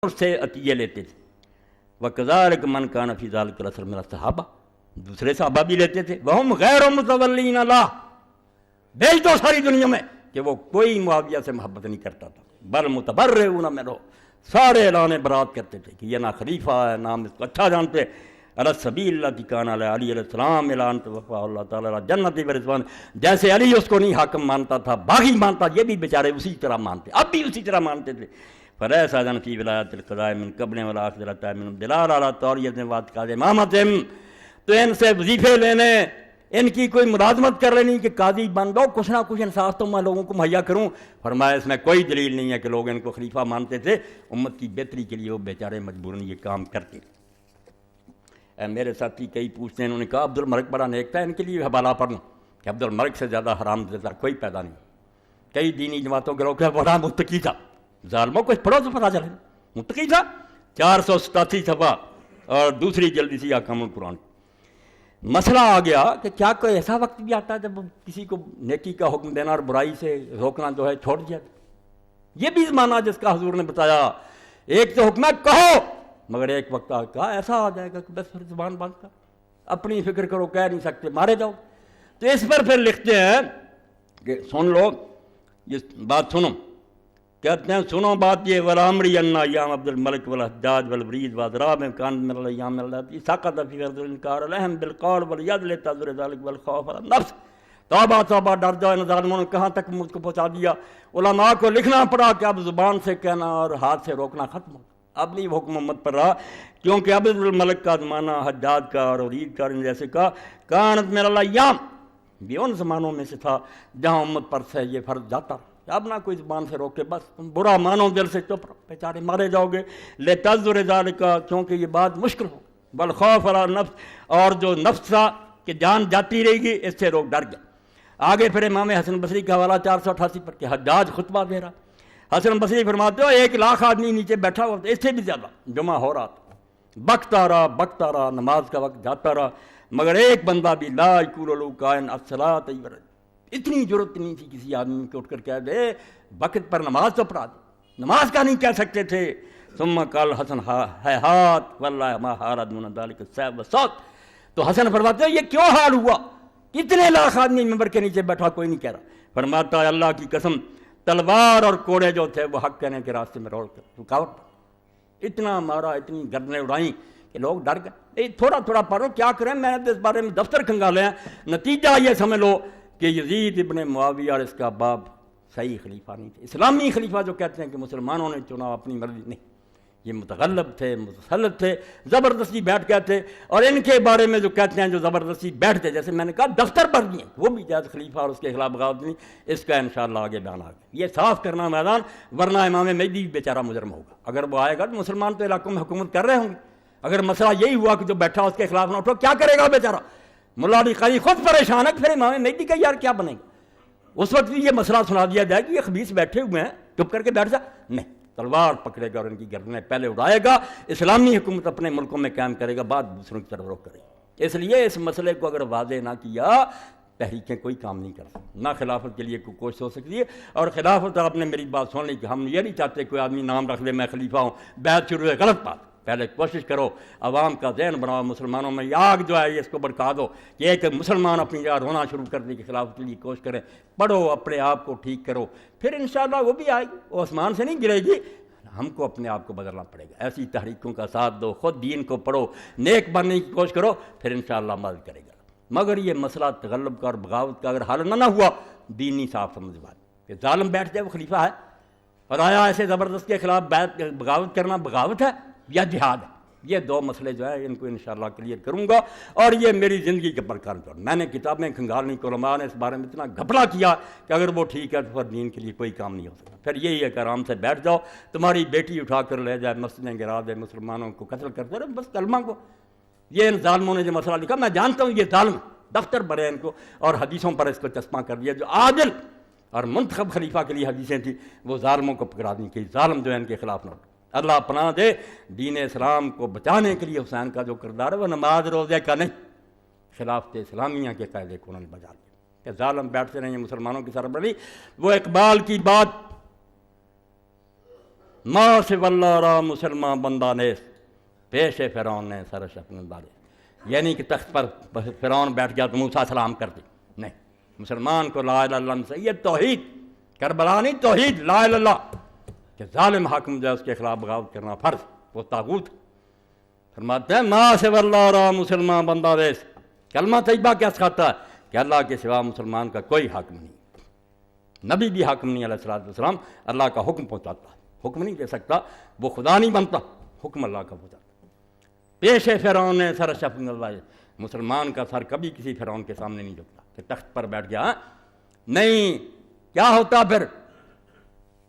اس سے عطیے لیتے تھے. وَكَذَلِكَ مَنْ كَانَ فِي ذَلِكَ الْعَصْرِ مِنَ الصَّحَابَہ، دوسرے صحابہ بھی لیتے تھے. وَهُمْ غَيْرُ مُتَوَلِّينَ لَهُ، بھیج دو ساری دنیا میں کہ وہ کوئی معاویہ سے محبت نہیں کرتا تھا. بل متبرئون منہ، سارے اعلان برات کرتے تھے کہ یہ نہ خلیفہ ہے، نہ ہم اس کو اچھا جانتے. علی السبیل التی کان علی علی علیہ السلام اعلان توفیٰ اللہ تعالیٰ جنتی برضوان، جیسے علی اس کو نہیں حاکم مانتا تھا، باغی مانتا، یہ بھی بیچارے اسی طرح مانتے، اب بھی اسی طرح مانتے تھے. فلیس اذن فی ولایت القضاء من قبل ولا آخرۃ من دلال علی طوریت واعتقاد امامتہم. تو ان سے وظیفے لینے، ان کی کوئی ملازمت کر لینی کہ قاضی بن دو، کچھ نہ کچھ انصاف تو میں لوگوں کو مہیا کروں. فرمایا اس میں کوئی دلیل نہیں ہے کہ لوگ ان کو خلیفہ مانتے تھے. امت کی بہتری کے لیے وہ بیچارے مجبوراً یہ کام کرتے. میرے ساتھی کئی پوچھتے ہیں، انہوں نے کہا عبد الملک بڑا نیک تھا، ان کے لیے حوالہ پڑھ لوں کہ عبد الملک سے زیادہ حرام زدہ کوئی پیدا نہیں. کئی دینی جماعتوں کے لوگ کہ بڑا متقی تھا. ظالموں کو پڑھو تو پتہ چلے متقی تھا. 487 صفحہ اور دوسری جلدی سی احکام القرآن. مسئلہ آ گیا کہ کیا کوئی ایسا وقت بھی آتا ہے جب کسی کو نیکی کا حکم دینا اور برائی سے روکنا جو ہے چھوڑ دیا. یہ بھی زمانہ جس کا حضور نے بتایا. ایک تو حکم ہے کہو، مگر ایک وقت کہا ایسا آ جائے گا کہ بس پھر زبان بند کر، اپنی فکر کرو، کہہ نہیں سکتے، مارے جاؤ. تو اس پر پھر لکھتے ہیں کہ سن لو، یہ بات سنو. کہتے ہیں سنو بات یہ، ولامری ان ایام عبد الملک والحجاج والولید واضراب کان من الیام التي سقط فی غرض الانکار علیہم بالقول والید لتعذر ذلک والخوف علی النفس. توبہ توبہ، ڈر جاؤ، ان ظالموں نے کہاں تک مجھ کو پہنچا دیا. علماء کو لکھنا پڑا کہ اب زبان سے کہنا اور ہاتھ سے روکنا ختم ہو. اب نہیں حکم امت پر رہا، کیونکہ عبد الملک کا زمانہ، حجاج کا اور ولید کا جیسے کا کانت من الیام، بھی ان زمانوں میں سے تھا جہاں امت پر سے یہ فرض جاتا. اب نہ کوئی زبان سے روکے، بس تم برا مانو، دل سے چپ رہو، بیچارے مارے جاؤ گے. لتعذر ذلک، کیونکہ یہ بات مشکل ہو. بالخوف علی النفس، اور جو نفس تھا کہ جان جاتی رہے گی، اس سے لوگ ڈر گئے. آگے پھر امام حسن بصری کا حوالہ 488 پر کہ حجاج خطبہ دے رہا. حسن بصری فرماتے ہو 1,00,000 آدمی نیچے بیٹھا ہوا، اس سے بھی زیادہ جمع ہو رہا تھا. بکتا رہا، نماز کا وقت جاتا رہا، مگر ایک بندہ بھی لا یقول له قائن الصلاۃ. اتنی ضرورت نہیں تھی کسی آدمی کو اٹھ کر کہہ دے وقت پر نماز تو پڑھا دے، نماز کا نہیں کہہ سکتے تھے. ثم قال حسن ہیہات واللہ ما حال دون ذلک السیف والصوت. تو حسن فرماتے ہیں یہ کیوں حال ہوا، کتنے لاکھ آدمی ممبر کے نیچے بیٹھا، کوئی نہیں کہہ رہا. فرماتا ہے اللہ کی قسم، تلوار اور کوڑے جو تھے وہ حق کہنے کے راستے میں روڑ کر رکاوٹ، اتنا مارا، اتنی گردنیں اڑائیں کہ لوگ ڈر گئے. تھوڑا تھوڑا پڑھو، کیا کریں، میں نے اس بارے میں دفتر کھنگالے ہیں. نتیجہ یہ سمجھ لو کہ یزید ابن معاویہ اور اس کا باپ صحیح خلیفہ نہیں تھے. اسلامی خلیفہ جو کہتے ہیں کہ مسلمانوں نے چنا اپنی مرضی، نہیں، یہ متغلب تھے، متسلط تھے، زبردستی بیٹھ گئے تھے. اور ان کے بارے میں جو کہتے ہیں جو زبردستی بیٹھتے، جیسے میں نے کہا دفتر پر بھی ہیں، وہ بھی جائز خلیفہ اور اس کے خلاف بغاوت نہیں. اس کا انشاءاللہ آگے بیان آگے یہ صاف کرنا میدان، ورنہ امام مہدی بھی بیچارہ مجرم ہوگا. اگر وہ آئے گا تو مسلمان تو علاقوں میں حکومت کر رہے ہوں گے. اگر مسئلہ یہی ہوا کہ جو بیٹھا اس کے خلاف نہ اٹھو، کیا کرے گا بیچارہ؟ ملا علی قاری خود پریشان ہے، پھر امام مہدی کا یار کیا بنے گا؟ اس وقت بھی یہ مسئلہ سنا دیا جائے کہ یہ خبیث بیٹھے ہوئے ہیں، چپ کر کے بیٹھ جا، نہیں، تلوار پکڑے گا اور ان کی گردنیں پہلے اڑائے گا. اسلامی حکومت اپنے ملکوں میں قائم کرے گا، بعد دوسروں کی طرف رخ کرے گا. اس لیے اس مسئلے کو اگر واضح نہ کیا، تحریکیں کوئی کام نہیں کر سکتی، نہ خلافت کے لیے کوئی کوشش ہو سکتی ہے. اور خلافت، آپ نے میری بات سن لی کہ ہم یہ نہیں چاہتے کوئی آدمی نام رکھ لے میں خلیفہ ہوں، بیعت شروع ہے، غلط بات. پہلے کوشش کرو عوام کا ذہن بناؤ، مسلمانوں میں یہ آگ جو ہے اس کو بھڑکا دو کہ ایک مسلمان اپنی جگہ رونا شروع کر دے کہ خلافت کے لیے کوشش کریں. پڑھو، اپنے آپ کو ٹھیک کرو، پھر انشاءاللہ وہ بھی آئے گی، وہ آسمان سے نہیں گرے گی. ہم کو اپنے آپ کو بدلنا پڑے گا. ایسی تحریکوں کا ساتھ دو، خود دین کو پڑھو، نیک بننے کی کوشش کرو، پھر انشاءاللہ مدد کرے گا. مگر یہ مسئلہ تغلب کا اور بغاوت کا اگر حل نہ ہوا، دین نہیں صاف سمجھ بات کہ ظالم بیٹھ جائے وہ خلیفہ ہے، اور آیا ایسے زبردست کے خلاف بغاوت کرنا بغاوت ہے یا جہاد ہے. یہ دو مسئلے جو ہے ان کو انشاءاللہ کلیئر کروں گا. اور یہ میری زندگی کے پرکار پر میں نے کتابیں کھنگالنی، علماء نے اس بارے میں اتنا گھپلا کیا کہ اگر وہ ٹھیک ہے تو پھر دین کے لیے کوئی کام نہیں ہو سکتا. پھر یہی ہے کہ آرام سے بیٹھ جاؤ، تمہاری بیٹی اٹھا کر لے جائے، مسجدیں گرا دے، مسلمانوں کو قتل کرتے رہے، بس کلمہ کو. یہ ان ظالموں نے جو مسئلہ لکھا، میں جانتا ہوں یہ ظالم دفتر بھرے ان کو، اور حدیثوں پر اس کو چشمہ کر دیا. جو عادل اور منتخب خلیفہ کے لیے حدیثیں تھیں وہ ظالموں کو پکڑا دیں کہ ظالم جو ہے ان کے خلاف نہ. اللہ پناہ دے، دین اسلام کو بچانے کے لیے حسین کا جو کردار ہے وہ نماز روزے کا نہیں، خلافت اسلامیہ کے قاعدے کو انہوں نے بجا دیا کہ ظالم بیٹھتے رہیں مسلمانوں کی سربراہی. وہ اقبال کی بات ماں سے واللہ را مسلمان بندہ نیس پیش فرعون نے سرش اپنے دارے، یعنی کہ تخت پر فرعون بیٹھ گیا تو موسیٰ سلام کر دی، نہیں، مسلمان کو لا الہ الا اللہ سے یہ توحید، کربلا نہیں، توحید لا الہ الا اللہ، کہ ظالم حاکم جو ہے اس کے خلاف بغاوت کرنا فرض، وہ طاغوت۔ فرماتے ہیں ماں سے واللہ را مسلمان بندہ نیس، کلمہ طیبہ کیا سکھاتا ہے کہ اللہ کے سوا مسلمان کا کوئی حاکم نہیں، نبی بھی حاکم نہیں علیہ السلام، اللہ کا حکم پہنچاتا ہے، حکم نہیں دے سکتا، وہ خدا نہیں بنتا، حکم اللہ کا پہنچاتا۔ پیش فرعون نے سر شفق اللہ، مسلمان کا سر کبھی کسی فرعون کے سامنے نہیں جھکتا کہ تخت پر بیٹھ گیا، نہیں، کیا ہوتا پھر؟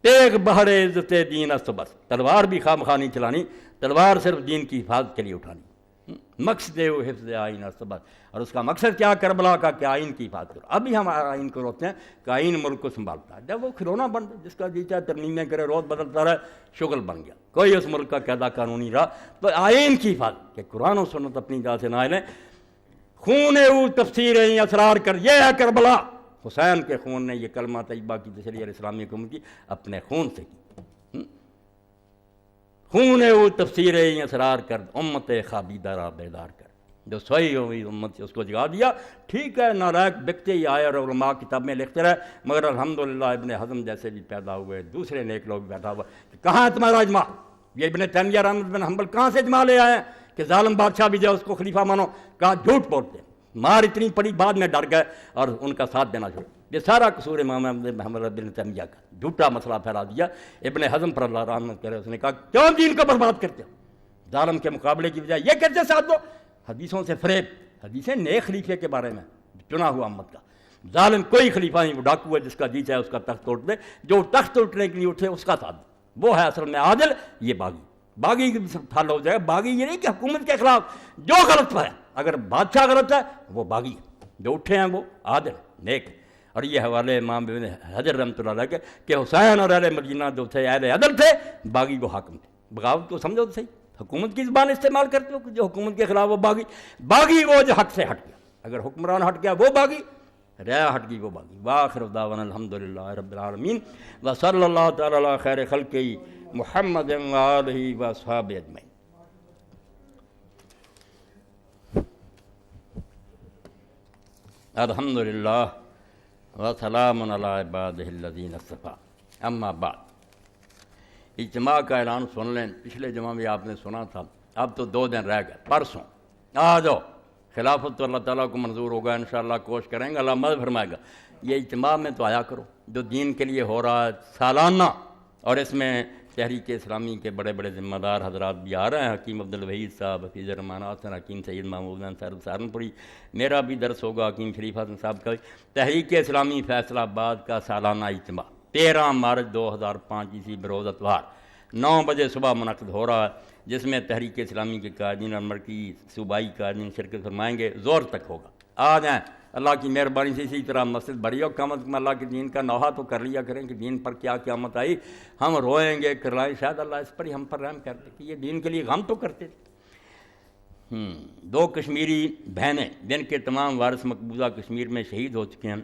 تیغ بہر عزت دین است بس، تلوار بھی خواہ مخواہ نہیں چلانی، تلوار صرف دین کی حفاظت کے لیے اٹھانی، مقصد و حفظ آئین است بس، اور اس کا مقصد کیا کربلا کا کہ آئین کی حفاظت کرو۔ ابھی ہم آئین کو روکتے ہیں کہ آئین ملک کو سنبھالتا ہے، جب وہ کھلونا بن جس کا جی چاہے ترمیمیں کرے، روز بدلتا رہے، شغل بن گیا، کوئی اس ملک کا قاعدہ قانونی رہا، تو آئین کی حفاظت کہ قرآن و سنت اپنی جگہ سے نہ لیں، خون او تفسیریں اسرار کر، یہ ہے کربلا، حسین کے خون نے یہ کلمہ طیبہ کی تشریح اسلامی حکومت کی اپنے خون سے کی، خون او تفسیریں اسرار کر، امت خابیدہ را بیدار کر، جو سوئی ہوئی امت سے اس کو جگا دیا۔ ٹھیک ہے، نالائق بکتے ہی آئے اور علماء کتاب میں لکھتے رہے، مگر الحمدللہ ابن حزم جیسے بھی پیدا ہوئے، دوسرے نیک لوگ بیٹھا ہوا، کہاں ہے تمہارا اجماع؟ یہ ابن تیمیہ رحمۃ بن حنبل کہاں سے اجماع لے آئے ہیں کہ ظالم بادشاہ بھی جو اس کو خلیفہ مانو؟ کہا جھوٹ بولتے ہیں، مار اتنی پڑی، بعد میں ڈر گئے اور ان کا ساتھ دینا چھوڑا۔ یہ سارا قصور امام محمد بن تیمیہ کا، جھوٹا مسئلہ پھیلا دیا۔ ابن حزم پر اللہ رحمت کرے، اس نے کہا کیوں دین کو برباد کرتے ہو؟ ظالم کے مقابلے کی بجائے یہ کیسے ساتھ دو؟ حدیثوں سے فریب، حدیثیں نیک خلیفے کے بارے میں، چنا ہوا امت کا، ظالم کوئی خلیفہ نہیں، وہ ڈاکو ہے، جس کا جی چاہے اس کا تخت توڑ دے، جو تخت توڑنے کے لیے اٹھے اس کا ساتھ دے، وہ ہے اصل میں عادل، یہ باغی۔ باغی کی حل ہو جائے، باغی یہ نہیں کہ حکومت کے خلاف جو غلط ہے، اگر بادشاہ غلط ہے وہ باغی ہے، جو اٹھے ہیں وہ عادل نیک۔ اور یہ حوالے امام ابن حجر رحمۃ اللہ علیہ کہ حسین اور اہل مدینہ جو تھے اہل عدل تھے، باغی وہ حاکم تھے۔ بغاوت کو سمجھو تو صحیح، حکومت کی زبان استعمال کرتے ہو کہ جو حکومت کے خلاف وہ باغی، باغی وہ جو حق سے ہٹ گیا، اگر حکمران ہٹ گیا وہ باغی، رعایا ہٹ گئی وہ باغی۔ وآخر دعوانا الحمدللہ رب العالمین وصلی اللہ تعالی علی خیر خلقہ محمد وآلہ واصحابہ اجمعین۔ الحمدللہ وسلام علی عبادہ الذین اصطفیٰ، اما بعد۔ اجتماع کا اعلان سن لیں، پچھلے جمعہ میں آپ نے سنا تھا، اب تو 2 دن رہ گئے، پرسوں آ جاؤ، خلافت تو اللہ تعالیٰ کو منظور ہوگا، انشاءاللہ کوشش کریں گے، اللہ مدد فرمائے گا۔ یہ اجتماع میں تو آیا کرو جو دین کے لیے ہو رہا ہے سالانہ، اور اس میں تحریک اسلامی کے بڑے بڑے ذمہ دار حضرات بھی آ رہے ہیں، حکیم عبدالوحید صاحب، حفیظ الرحمان حسن، حکیم سید محمود صاحب سہارنپوری، میرا بھی درس ہوگا، حکیم شریف حسن صاحب کا۔ تحریک اسلامی فیصلہ آباد کا سالانہ اجتماع 13 مارچ 2005 عیسوی بروز اتوار 9 بجے صبح منعقد ہو رہا ہے، جس میں تحریک اسلامی کے قائدین اور مرکزی صوبائی قائدین شرکت فرمائیں گے، زور تک ہوگا۔ آ جائیں، اللہ کی مہربانی سے اسی طرح مسجد بڑی ہو، کم از کم اللہ کے دین کا نوحہ تو کر لیا کریں کہ دین پر کیا قیامت آئی، ہم روئیں گے کرلائیں، شاید اللہ اس پر ہی ہم پر رحم کرتے کہ یہ دین کے لیے غم تو کرتے تھے۔ 2 کشمیری بہنیں جن کے تمام وارث مقبوضہ کشمیر میں شہید ہو چکے ہیں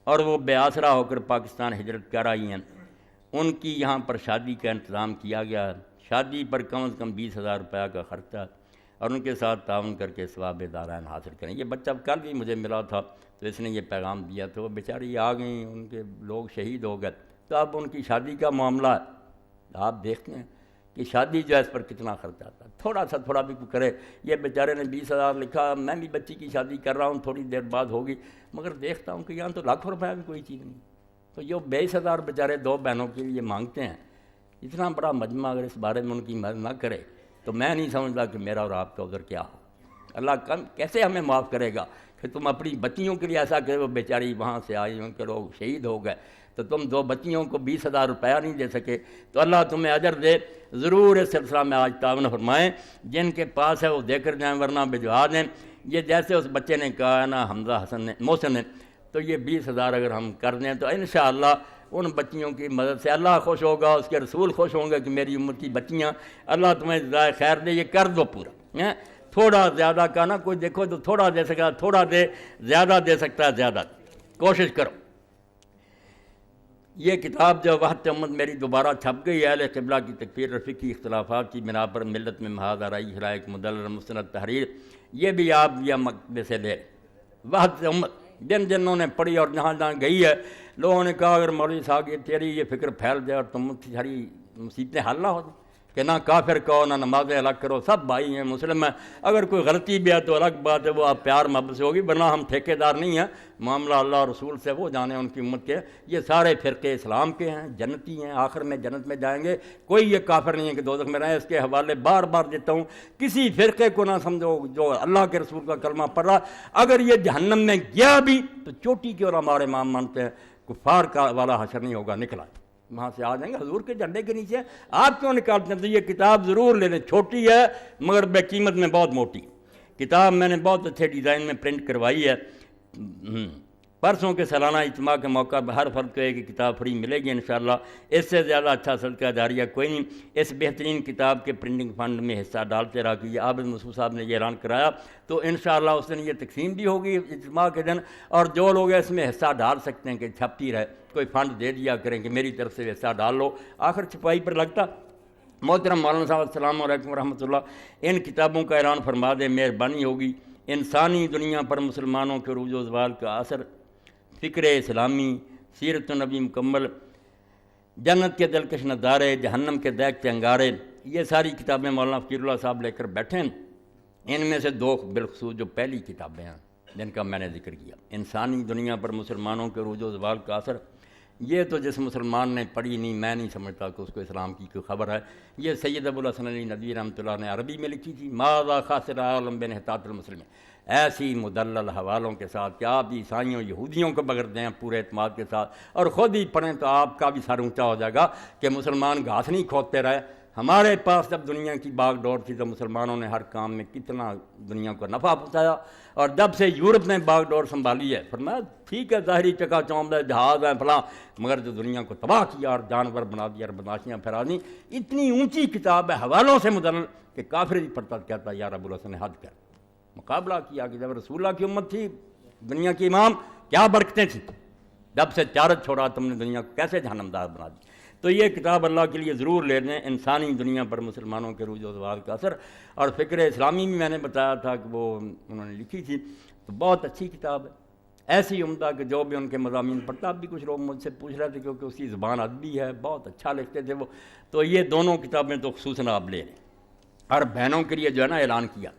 اور وہ بے آسرا ہو کر پاکستان ہجرت کر آئی ہیں، ان کی یہاں پر شادی کا انتظام کیا گیا ہے۔ شادی پر کم از کم 20,000 روپیہ کا خرچہ، اور ان کے ساتھ تعاون کر کے ثواب دارین حاصل کریں۔ یہ بچہ کل بھی مجھے ملا تھا تو اس نے یہ پیغام دیا تھا، وہ بیچاری آ گئیں، ان کے لوگ شہید ہو گئے، تو اب ان کی شادی کا معاملہ ہے۔ آپ دیکھتے ہیں کہ شادی جو ہے اس پر کتنا خرچ آتا ہے، تھوڑا بھی کوئی کرے۔ یہ بیچارے نے 20,000 لکھا، میں بھی بچی کی شادی کر رہا ہوں، تھوڑی دیر بعد ہوگی، مگر دیکھتا ہوں کہ یہاں تو لاکھ روپیہ بھی کوئی چیز نہیں۔ تو جو 22,000 بیچارے 2 بہنوں کے لیے مانگتے ہیں، اتنا بڑا مجمع اگر اس بارے میں ان کی مدد نہ کرے تو میں نہیں سمجھتا کہ میرا اور آپ کا عذر کیا ہو۔ اللہ کیسے ہمیں معاف کرے گا کہ تم اپنی بچیوں کے لیے ایسا کہ وہ بیچاری وہاں سے آئی، ان کے لوگ شہید ہو گئے، تو تم 2 بچیوں کو 20,000 روپیہ نہیں دے سکے، تو اللہ تمہیں اجر دے۔ ضرور اس سلسلہ میں آج تعاون فرمائیں، جن کے پاس ہے وہ دے کر جائیں، ورنہ بھجوا دیں۔ یہ جیسے اس بچے نے کہا ہے نا، حمزہ حسن نے، محسن نے، تو یہ 20,000 اگر ہم کر دیں تو انشاءاللہ ان بچیوں کی مدد سے اللہ خوش ہوگا، اس کے رسول خوش ہوں گے کہ میری امت کی بچیاں، اللہ تمہیں جزائے خیر دے، یہ کر دو پورا۔ تھوڑا زیادہ کا نا کوئی دیکھو تو تھوڑا دے سکتا تھوڑا دے، زیادہ دے سکتا ہے زیادہ، کوشش کرو۔ یہ کتاب جو وحدت امت میری دوبارہ چھپ گئی ہے، اہل قبلہ کی تکفیر اور فقہی اختلافات کی بنا پر ملت میں محاذ آرائی حرائق مدلل مستند تحریر، یہ بھی آپ یا مکتبے سے لے وحدت امت جنہوں نے پڑھی اور جہاں جہاں گئی ہے، لوگوں نے کہا اگر مولوی صاحب یہ تیری یہ فکر پھیل جائے اور تم ساری مصیبتیں حل نہ ہو جائیں کہ نہ کافر کہو نہ نمازیں الگ کرو، سب بھائی ہیں مسلم ہیں، اگر کوئی غلطی بھی ہے تو الگ بات ہے، وہ آپ پیار محبت سے ہوگی، ورنہ ہم ٹھیکے دار نہیں ہیں، معاملہ اللہ اور رسول سے، وہ جانے ان کی امت کے، یہ سارے فرقے اسلام کے ہیں، جنتی ہیں، آخر میں جنت میں جائیں گے، کوئی یہ کافر نہیں ہے کہ دوزخ میں رہیں۔ اس کے حوالے بار بار دیتا ہوں، کسی فرقے کو نہ سمجھو جو اللہ کے رسول کا کلمہ پڑھ رہا، اگر یہ جہنم میں گیا بھی تو چوٹی کی اور ہمارے امام مانتے ہیں کفار کا والا حشر نہیں ہوگا، نکلا وہاں سے آ جائیں گے حضور کے جھنڈے کے نیچے، آپ کیوں نکالتے ہیں؟ تو یہ کتاب ضرور لے لیں، چھوٹی ہے مگر بے قیمت میں بہت موٹی کتاب، میں نے بہت اچھے ڈیزائن میں پرنٹ کروائی ہے۔ پرسوں کے سالانہ اجتماع کے موقع پر ہر فرد کو ایک کتاب فری ملے گی انشاءاللہ، اس سے زیادہ اچھا صدقہ جاریہ کوئی نہیں۔ اس بہترین کتاب کے پرنٹنگ فنڈ میں حصہ ڈالتے رہا کہ یہ عابد مسعود صاحب نے یہ اعلان کرایا، تو انشاءاللہ اس دن یہ تقسیم بھی ہوگی اجتماع کے دن، اور جو لوگ اس میں حصہ ڈال سکتے ہیں کہ چھپتی رہے، کوئی فنڈ دے دیا کریں کہ میری طرف سے حصہ ڈال لو، آخر چھپائی پر لگتا۔ محترم مولانا صاحب السلام علیکم ورحمۃ اللہ، ان کتابوں کا اعلان فرما دیں، مہربانی ہوگی۔ انسانی دنیا پر مسلمانوں کے عروج و زوال کا اثر، فکر اسلامی، سیرت النبی مکمل، جنت کے دلکش نظارے، جہنم کے دیکھتے انگارے، یہ ساری کتابیں مولانا فقیر اللہ صاحب لے کر بیٹھے ہیں۔ ان میں سے دو بالخصوص جو پہلی کتابیں ہیں جن کا میں نے ذکر کیا، انسانی دنیا پر مسلمانوں کے عروج و زوال کا اثر، یہ تو جس مسلمان نے پڑھی نہیں، میں نہیں سمجھتا کہ اس کو اسلام کی کوئی خبر ہے۔ یہ سید ابو الحسن علی ندوی رحمۃ اللہ نے عربی میں لکھی تھی، ماذا خاسر عالم بانحطاط المسلمین، ایسی مدلل حوالوں کے ساتھ کہ آپ عیسائیوں یہودیوں کو بغیر دیں پورے اعتماد کے ساتھ، اور خود ہی پڑھیں تو آپ کا بھی سر اونچا ہو جائے گا کہ مسلمان گھاس نہیں کھودتے رہے۔ ہمارے پاس جب دنیا کی باغ ڈور تھی تو مسلمانوں نے ہر کام میں کتنا دنیا کو نفع پہنچایا، اور جب سے یورپ نے باغ ڈور سنبھالی ہے، فرمایا ٹھیک ہے ظاہری چکا چوند ہے، جہاز ہیں فلاں، مگر جو دنیا کو تباہ کیا اور جانور بنا دیا اور بدماشیاں پھیلا دیں، اتنی اونچی کتاب ہے حوالوں سے مدلل کہ کافر ہی پڑھتا کہتا ہے یار ابو الحسن نے حد کر مقابلہ کیا کہ جب رسول اللہ کی امت تھی، دنیا کی امام، کیا برکتیں تھیں، جب سے تجارت چھوڑا تم نے دنیا کو کیسے جہنمدار بنا دی۔ تو یہ کتاب اللہ کے لیے ضرور لے لیں، انسانی دنیا پر مسلمانوں کے عروج و زوال کا اثر، اور فکر اسلامی بھی میں نے بتایا تھا کہ وہ انہوں نے لکھی تھی، تو بہت اچھی کتاب ہے، ایسی عمدہ کہ جو بھی ان کے مضامین پڑھتا، اب بھی کچھ لوگ مجھ سے پوچھ رہے تھے کیونکہ اس کی زبان ادبی ہے، بہت اچھا لکھتے تھے وہ، تو یہ دونوں کتابیں تو خصوصاً آپ لے لیں۔ اور بہنوں کے لیے جو ہے نا اعلان کیا،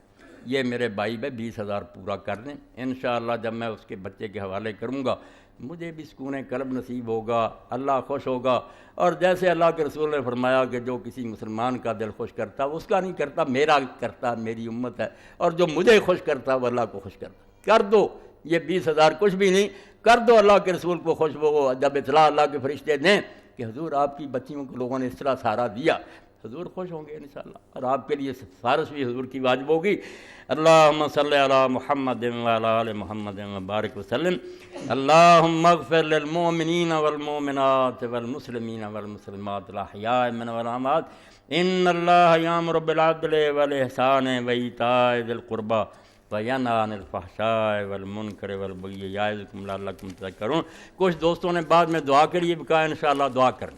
یہ میرے بھائی بھائی 20,000 پورا کر دیں انشاءاللہ، جب میں اس کے بچے کے حوالے کروں گا مجھے بھی سکون قلب نصیب ہوگا، اللہ خوش ہوگا، اور جیسے اللہ کے رسول نے فرمایا کہ جو کسی مسلمان کا دل خوش کرتا اس کا نہیں کرتا، میرا کرتا، میری امت ہے، اور جو مجھے خوش کرتا وہ اللہ کو خوش کرتا۔ کر دو یہ 20,000 کچھ بھی نہیں، کر دو اللہ کے رسول کو خوش، وہ جب اطلاع اللہ کے فرشتے دیں کہ حضور آپ کی بچیوں کو لوگوں نے اس طرح سہارا دیا، حضور خوش ہوں گے انشاءاللہ، اور آپ کے لیے سفارش بھی حضور کی واجب ہوگی۔ اللہم صلی علی محمد وعلی آل محمد وبارک وسلم۔ اللہم اغفر للمؤمنین والمؤمنات والمسلمین والمسلمات الاحیاء منهم والاموات، ان اللہ یامر بالعدل والاحسان وایتاء ذی القربی وینہی عن الفحشاء والمنکر والبغی یعظکم لعلکم تذکرون۔ کچھ دوستوں نے بعد میں دعا کے لیے بھی کہا، انشاءاللہ دعا کریں۔